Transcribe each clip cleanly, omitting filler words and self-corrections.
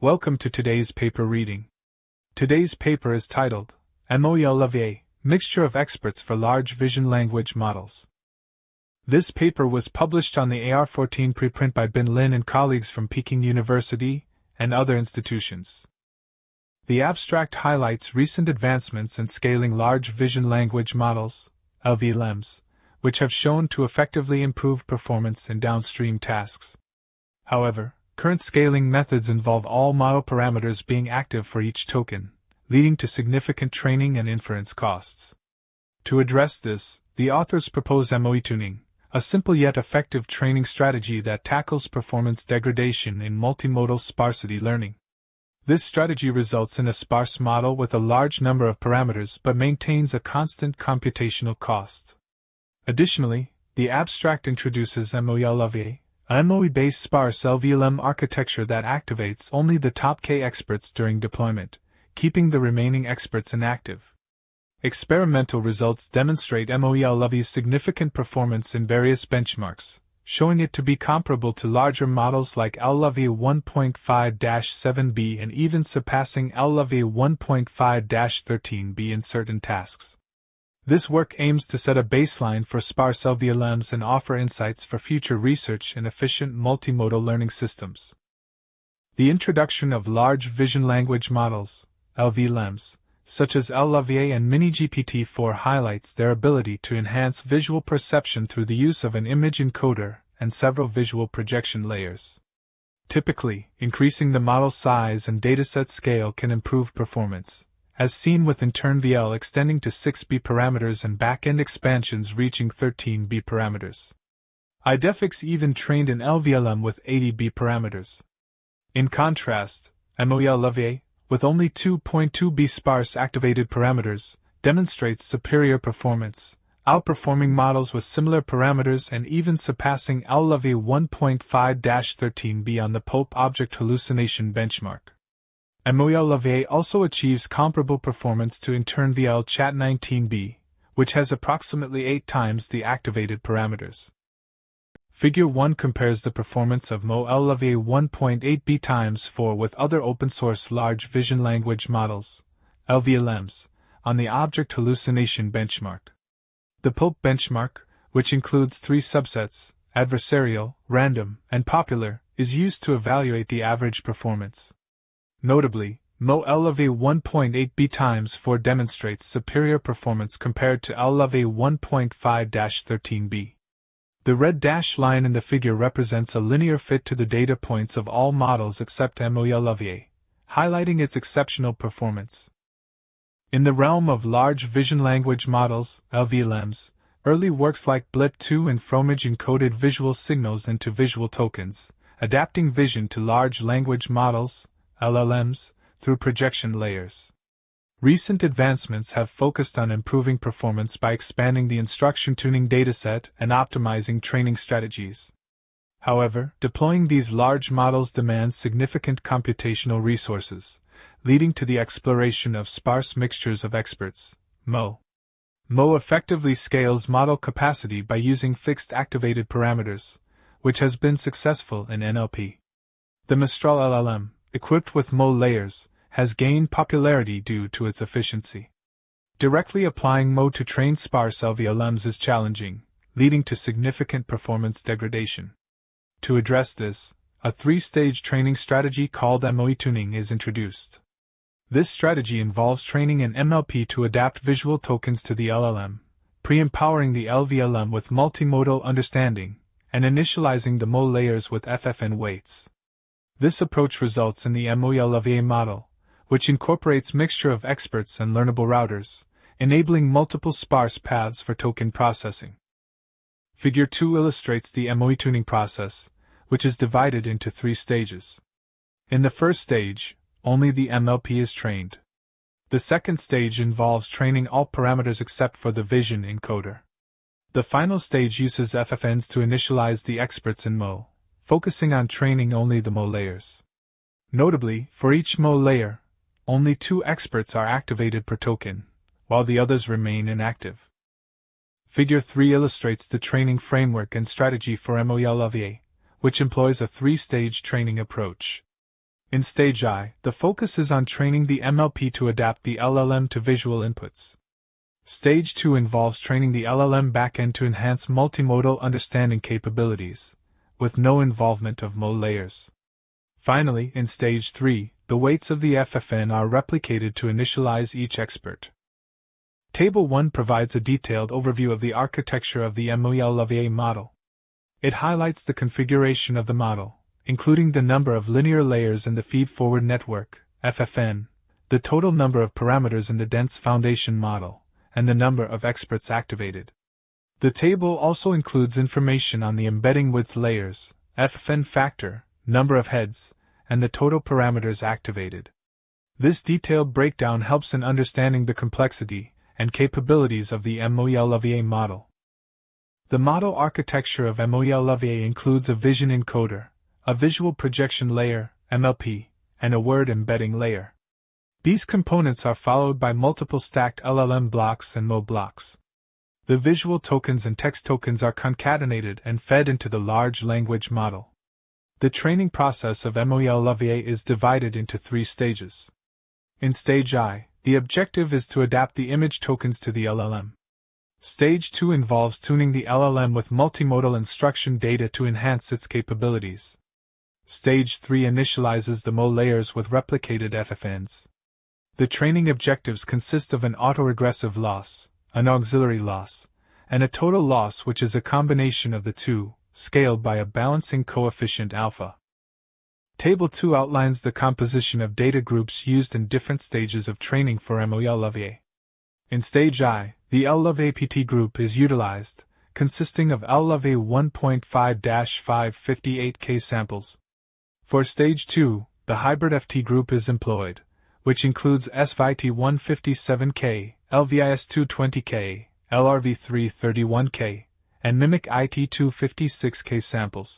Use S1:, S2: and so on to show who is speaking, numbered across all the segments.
S1: Welcome to today's paper reading. Today's paper is titled, MoE-LLaVA, Mixture of Experts for Large Vision Language Models. This paper was published on the AR14 preprint by Bin Lin and colleagues from Peking University and other institutions. The abstract highlights recent advancements in scaling large vision language models, LVLMs, which have shown to effectively improve performance in downstream tasks. However, current scaling methods involve all model parameters being active for each token, leading to significant training and inference costs. To address this, the authors propose MoE-Tuning, a simple yet effective training strategy that tackles performance degradation in multimodal sparsity learning. This strategy results in a sparse model with a large number of parameters but maintains a constant computational cost. Additionally, the abstract introduces MoE-LLaVA, a MoE-based sparse LVLM architecture that activates only the top K experts during deployment, keeping the remaining experts inactive. Experimental results demonstrate MoE-LLaVA's significant performance in various benchmarks, showing it to be comparable to larger models like LLaVA 1.5-7b and even surpassing LLaVA 1.5-13b in certain tasks. This work aims to set a baseline for sparse LVLMs and offer insights for future research in efficient multimodal learning systems. The introduction of large vision language models, LVLMs, such as LLaVA and Mini-GPT-4 highlights their ability to enhance visual perception through the use of an image encoder and several visual projection layers. Typically, increasing the model size and dataset scale can improve performance, as seen with InternVL extending to 6B parameters and back-end expansions reaching 13B parameters. IDFX even trained an LVLM with 80B parameters. In contrast, MoE-LLaVA, with only 2.2B sparse activated parameters, demonstrates superior performance, outperforming models with similar parameters and even surpassing LLaVA 1.5-13b on the PULP object hallucination benchmark. MoE-LLaVA also achieves comparable performance to InternVL Chat19b, which has approximately 8 times the activated parameters. Figure 1 compares the performance of MoE-LLaVA 1.8b times 4 with other open-source large vision language models, LVLMs, on the object hallucination benchmark. The PULP benchmark, which includes 3 subsets, adversarial, random, and popular, is used to evaluate the average performance. Notably, MoE-LLaVA 1.8b times 4 demonstrates superior performance compared to LLaVA 1.5-13b. The red dashed line in the figure represents a linear fit to the data points of all models except MoE-LLaVA, highlighting its exceptional performance. In the realm of large vision language models, LVLMs, early works like BLIP2 and Fromage encoded visual signals into visual tokens, adapting vision to large language models, LLMs, through projection layers. Recent advancements have focused on improving performance by expanding the instruction tuning dataset and optimizing training strategies. However, deploying these large models demands significant computational resources, leading to the exploration of sparse mixtures of experts, MoE. MoE effectively scales model capacity by using fixed activated parameters, which has been successful in NLP. The Mistral LLM, equipped with MoE layers, has gained popularity due to its efficiency. Directly applying MoE to train sparse LVLMs is challenging, leading to significant performance degradation. To address this, a 3-stage training strategy called MoE-Tuning is introduced. This strategy involves training an MLP to adapt visual tokens to the LLM, pre-empowering the LVLM with multimodal understanding, and initializing the MoE layers with FFN weights. This approach results in the MoE-LLaVA model, which incorporates mixture of experts and learnable routers, enabling multiple sparse paths for token processing. Figure 2 illustrates the MoE-Tuning process, which is divided into 3 stages. In the first stage, only the MLP is trained. The second stage involves training all parameters except for the vision encoder. The final stage uses FFNs to initialize the experts in MoE, focusing on training only the MoE layers. Notably, for each MoE layer, only 2 experts are activated per token, while the others remain inactive. Figure 3 illustrates the training framework and strategy for MoE-LLaVA, which employs a 3-stage training approach. In Stage I, the focus is on training the MLP to adapt the LLM to visual inputs. Stage 2 involves training the LLM backend to enhance multimodal understanding capabilities, with no involvement of MoE layers. Finally, in Stage 3, the weights of the FFN are replicated to initialize each expert. Table 1 provides a detailed overview of the architecture of the MoE-LLaVA model. It highlights the configuration of the model, including the number of linear layers in the feed-forward network, FFN, the total number of parameters in the dense foundation model, and the number of experts activated. The table also includes information on the embedding width layers, FFN factor, number of heads, and the total parameters activated. This detailed breakdown helps in understanding the complexity and capabilities of the MoE-LLaVA model. The model architecture of MoE-LLaVA includes a vision encoder, a visual projection layer, MLP, and a word embedding layer. These components are followed by multiple stacked LLM blocks and MoE blocks. The visual tokens and text tokens are concatenated and fed into the large language model. The training process of MoE-LLaVA is divided into 3 stages. In Stage I, the objective is to adapt the image tokens to the LLM. Stage 2 involves tuning the LLM with multimodal instruction data to enhance its capabilities. Stage 3 initializes the MoE layers with replicated FFNs. The training objectives consist of an autoregressive loss, an auxiliary loss, and a total loss, which is a combination of the two, scaled by a balancing coefficient alpha. Table 2 outlines the composition of data groups used in different stages of training for MoE-LLaVA. In Stage I, the LLaVA-PT group is utilized, consisting of LLaVA 1.5-558K samples. For Stage 2, the hybrid FT group is employed, which includes SVIT 157K, LVIS 220K, LRV 331K, and Mimic IT 256K samples.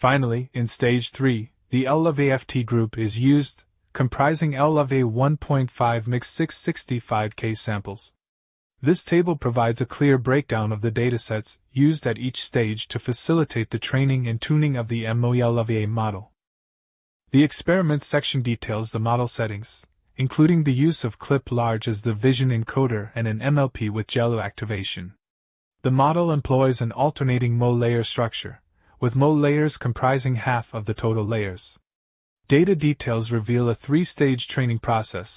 S1: Finally, in Stage 3, the LLaVA-FT group is used, comprising LLaVA 1.5 mix 665K samples. This table provides a clear breakdown of the datasets used at each stage to facilitate the training and tuning of the MoE-LLaVA model. The experiment section details the model settings, including the use of clip large as the vision encoder and an MLP with Zhenyu activation. The model employs an alternating MoE layer structure, with MoE layers comprising half of the total layers. Data details reveal a 3-stage training process,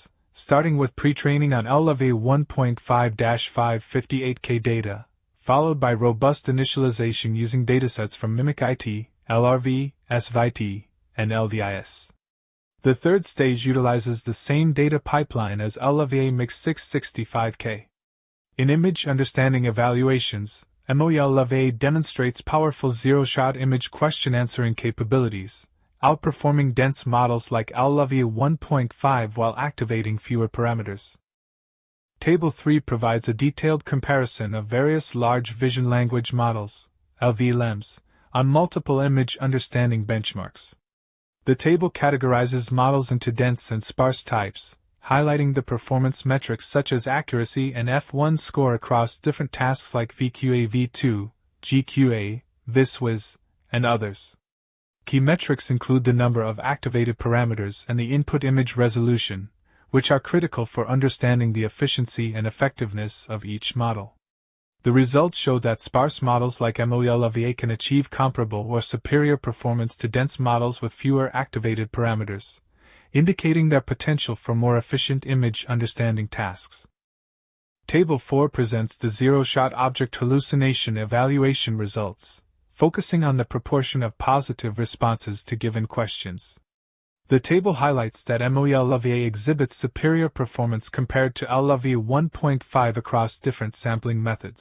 S1: starting with pre-training on LLaVA 1.5-558K data, followed by robust initialization using datasets from Mimic IT, LRV, SVIT, and LVIS. The 3rd stage utilizes the same data pipeline as LLaVA mix 665K. In image understanding evaluations, MoE-LLaVA demonstrates powerful zero-shot image question-answering capabilities, outperforming dense models like LLaVA 1.5 while activating fewer parameters. Table 3 provides a detailed comparison of various large vision language models, LVLMs, on multiple image understanding benchmarks. The table categorizes models into dense and sparse types, highlighting the performance metrics such as accuracy and F1 score across different tasks like VQA V2, GQA, VisWiz, and others. Key metrics include the number of activated parameters and the input image resolution, which are critical for understanding the efficiency and effectiveness of each model. The results show that sparse models like MoE-LLaVA can achieve comparable or superior performance to dense models with fewer activated parameters, indicating their potential for more efficient image understanding tasks. Table 4 presents the zero-shot object hallucination evaluation results, focusing on the proportion of positive responses to given questions. The table highlights that MoE-LLaVA exhibits superior performance compared to LLaVA 1.5 across different sampling methods.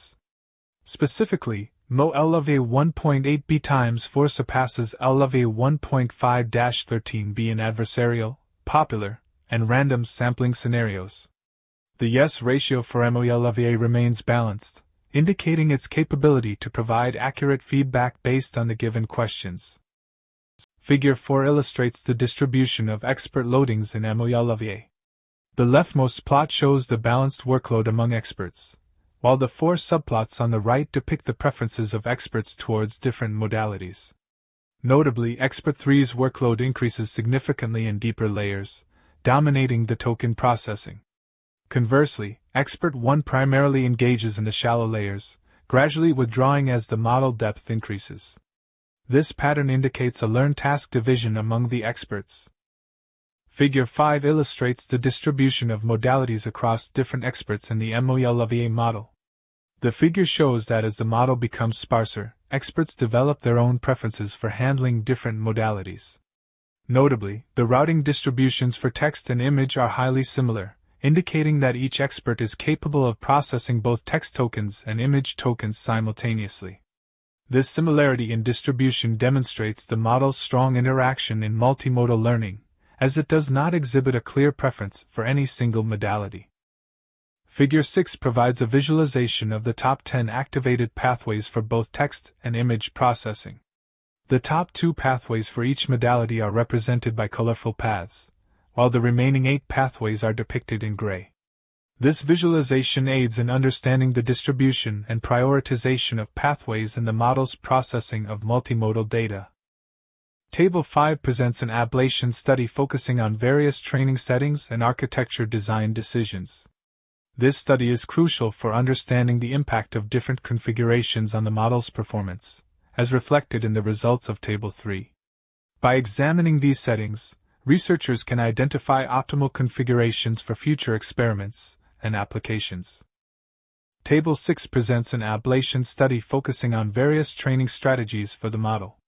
S1: Specifically, MoE-LLaVA 1.8b x 4 surpasses LLaVA 1.5-13b in adversarial, popular, and random sampling scenarios. The yes ratio for MoE-LLaVA remains balanced, indicating its capability to provide accurate feedback based on the given questions. Figure 4 illustrates the distribution of expert loadings in MoE-LLaVA. The leftmost plot shows the balanced workload among experts, while the 4 subplots on the right depict the preferences of experts towards different modalities. Notably, Expert 3's workload increases significantly in deeper layers, dominating the token processing. Conversely, Expert 1 primarily engages in the shallow layers, gradually withdrawing as the model depth increases. This pattern indicates a learned task division among the experts. Figure 5 illustrates the distribution of modalities across different experts in the MoE-LLaVA model. The figure shows that as the model becomes sparser, experts develop their own preferences for handling different modalities. Notably, the routing distributions for text and image are highly similar, indicating that each expert is capable of processing both text tokens and image tokens simultaneously. This similarity in distribution demonstrates the model's strong interaction in multimodal learning, as it does not exhibit a clear preference for any single modality. Figure 6 provides a visualization of the top 10 activated pathways for both text and image processing. The top 2 pathways for each modality are represented by colorful paths, while the remaining 8 pathways are depicted in gray. This visualization aids in understanding the distribution and prioritization of pathways in the model's processing of multimodal data. Table 5 presents an ablation study focusing on various training settings and architecture design decisions. This study is crucial for understanding the impact of different configurations on the model's performance, as reflected in the results of Table 3. By examining these settings, researchers can identify optimal configurations for future experiments and applications. Table 6 presents an ablation study focusing on various training strategies for the model.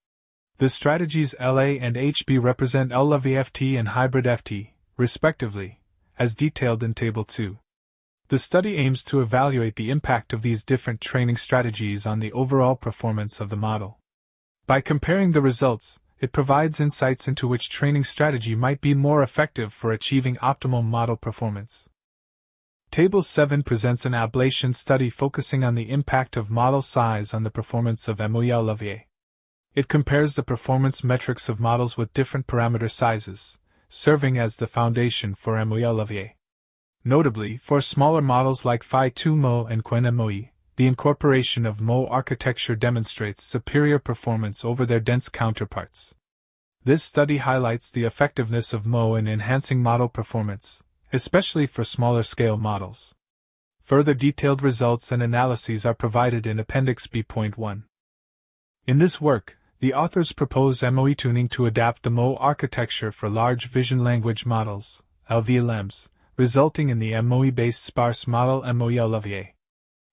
S1: The strategies LA and HB represent LVLMs and hybrid FT, respectively, as detailed in Table 2. The study aims to evaluate the impact of these different training strategies on the overall performance of the model. By comparing the results, it provides insights into which training strategy might be more effective for achieving optimal model performance. Table 7 presents an ablation study focusing on the impact of model size on the performance of MoE-LLaVA. It compares the performance metrics of models with different parameter sizes, serving as the foundation for MoE-LLaVA. Notably, for smaller models like Phi2MoE and QuenMoE, the incorporation of MoE architecture demonstrates superior performance over their dense counterparts. This study highlights the effectiveness of MoE in enhancing model performance, especially for smaller scale models. Further detailed results and analyses are provided in Appendix B.1. In this work, the authors propose MoE-Tuning to adapt the MoE architecture for large vision language models, LVLMs, resulting in the MoE-based sparse model MoE-LLaVA.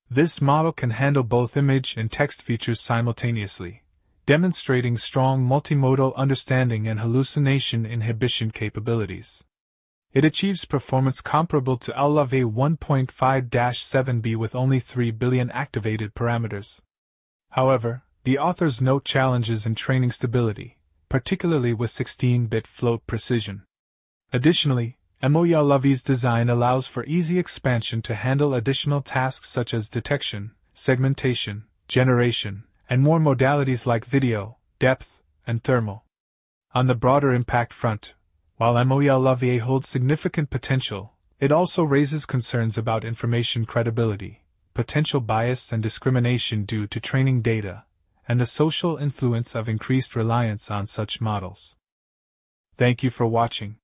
S1: This model can handle both image and text features simultaneously, demonstrating strong multimodal understanding and hallucination inhibition capabilities. It achieves performance comparable to LLaVA 1.5-7b with only 3 billion activated parameters. However, the authors note challenges in training stability, particularly with 16-bit float precision. Additionally, MoE-LLaVA's design allows for easy expansion to handle additional tasks such as detection, segmentation, generation, and more modalities like video, depth, and thermal. On the broader impact front, while MoE-LLaVA holds significant potential, it also raises concerns about information credibility, potential bias and discrimination due to training data, and the social influence of increased reliance on such models. Thank you for watching.